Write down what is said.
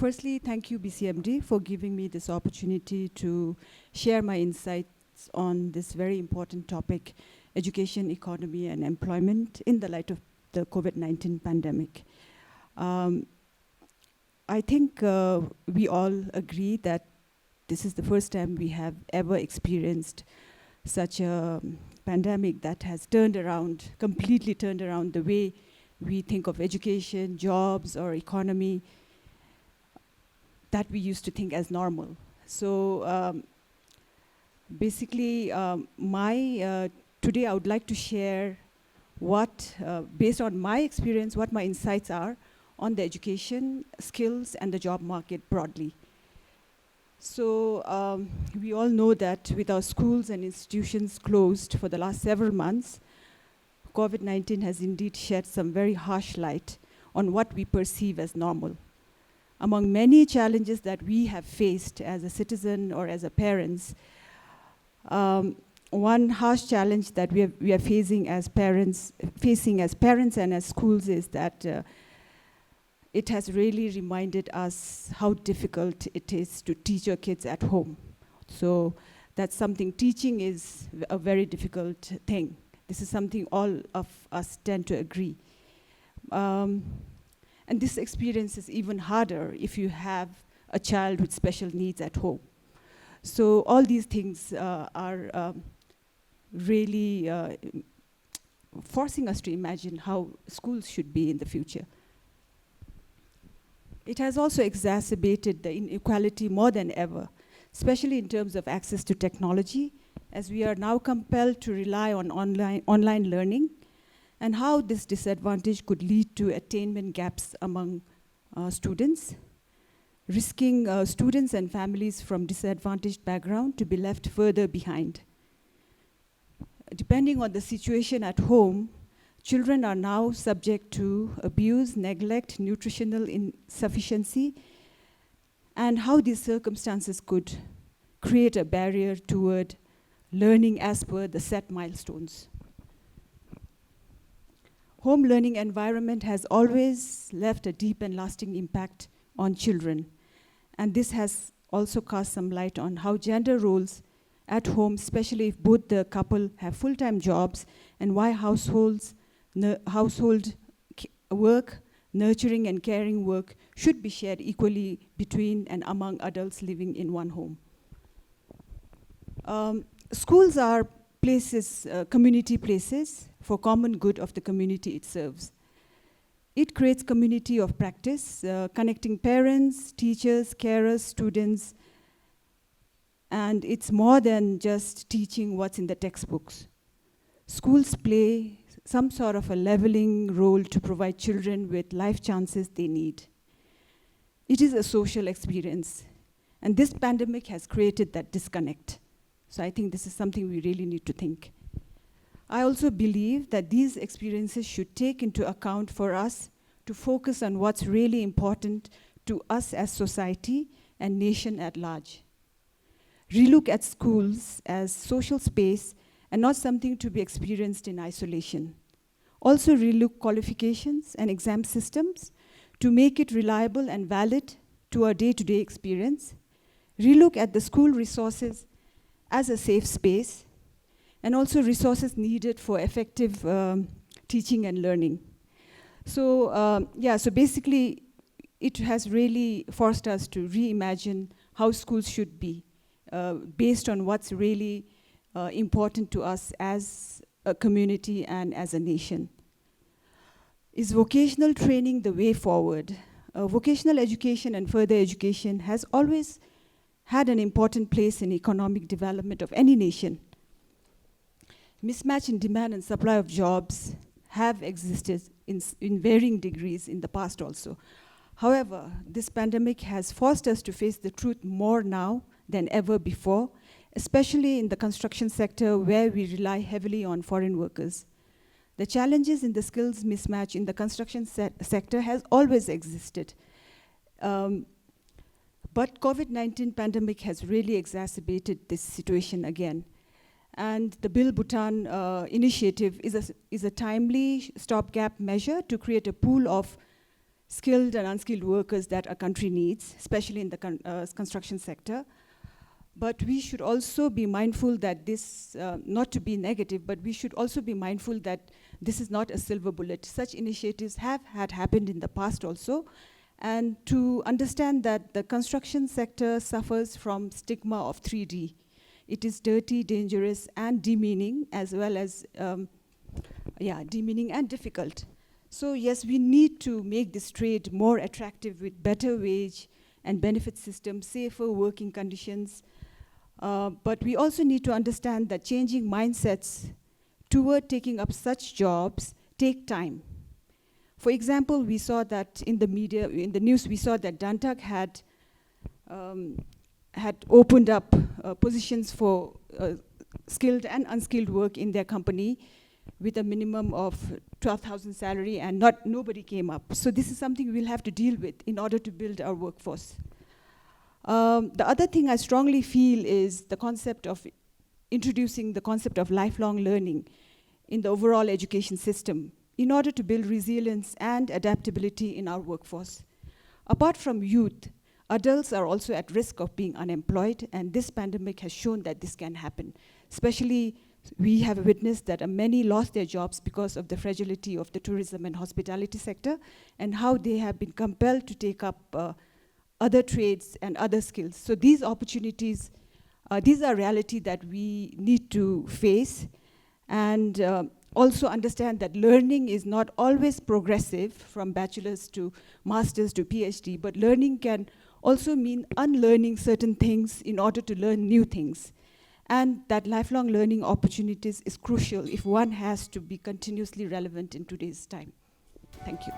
Firstly, thank you, BCMD, for giving me this opportunity to share my insights on this very important topic, education, economy, and employment in the light of the COVID-19 pandemic. I think we all agree that this is the first time we have ever experienced such a pandemic that has completely turned around the way we think of education, jobs, or economy that we used to think as normal. So basically, today I would like to share what, based on my experience, what my insights are on the education, skills, and the job market broadly. So we all know that with our schools and institutions closed for the last several months, COVID-19 has indeed shed some very harsh light on what we perceive as normal. Among many challenges that we have faced as a citizen or as a parents, one harsh challenge that we are facing as parents and as schools is that it has really reminded us how difficult it is to teach our kids at home. So that's something, teaching is a very difficult thing. This is something all of us tend to agree. And this experience is even harder if you have a child with special needs at home. So all these things are really forcing us to imagine how schools should be in the future. It has also exacerbated the inequality more than ever, especially in terms of access to technology, as we are now compelled to rely on online learning, and how this disadvantage could lead to attainment gaps among students, risking students and families from disadvantaged background to be left further behind. Depending on the situation at home, children are now subject to abuse, neglect, nutritional insufficiency, and how these circumstances could create a barrier toward learning as per the set milestones. Home learning environment has always left a deep and lasting impact on children, and this has also cast some light on how gender roles at home, especially if both the couple have full-time jobs, and why household work, nurturing and caring work should be shared equally between and among adults living in one home. Schools are places, community places for common good of the community it serves. It creates community of practice, connecting parents, teachers, carers, students, and it's more than just teaching what's in the textbooks. Schools play some sort of a leveling role to provide children with life chances they need. It is a social experience, and this pandemic has created that disconnect. So I think this is something we really need to think. I also believe that these experiences should take into account for us to focus on what's really important to us as society and nation at large. Relook at schools as social space and not something to be experienced in isolation. Also relook qualifications and exam systems to make it reliable and valid to our day-to-day experience. Relook at the school resources as a safe space, and also resources needed for effective teaching and learning. So so basically it has really forced us to reimagine how schools should be based on what's really important to us as a community and as a nation. Is vocational training the way forward? Vocational education and further education has always had an important place in economic development of any nation. Mismatch in demand and supply of jobs have existed in varying degrees in the past also. However, this pandemic has forced us to face the truth more now than ever before, especially in the construction sector where we rely heavily on foreign workers. The challenges in the skills mismatch in the construction sector has always existed. But COVID-19 pandemic has really exacerbated this situation again. And the Build Bhutan initiative is a timely stopgap measure to create a pool of skilled and unskilled workers that our country needs, especially in the construction sector. But we should also be mindful that this, not to be negative, but we should also be mindful that this is not a silver bullet. Such initiatives have happened in the past also. And to understand that the construction sector suffers from stigma of 3D. It is dirty, dangerous, and demeaning, as well as, demeaning and difficult. So yes, we need to make this trade more attractive with better wage and benefit systems, safer working conditions. But we also need to understand that changing mindsets toward taking up such jobs take time. For example, we saw that in the media, in the news, we saw that Dantag had opened up positions for skilled and unskilled work in their company with a minimum of 12,000 salary, and nobody came up. So this is something we'll have to deal with in order to build our workforce. The other thing I strongly feel is the concept of introducing the concept of lifelong learning in the overall education system in order to build resilience and adaptability in our workforce. Apart from youth, adults are also at risk of being unemployed, and this pandemic has shown that this can happen. Especially, we have witnessed that many lost their jobs because of the fragility of the tourism and hospitality sector, and how they have been compelled to take up other trades and other skills. So these opportunities, these are reality that we need to face, and also understand that learning is not always progressive from bachelor's to master's to PhD, but learning can also mean unlearning certain things in order to learn new things. And that lifelong learning opportunities is crucial if one has to be continuously relevant in today's time. Thank you.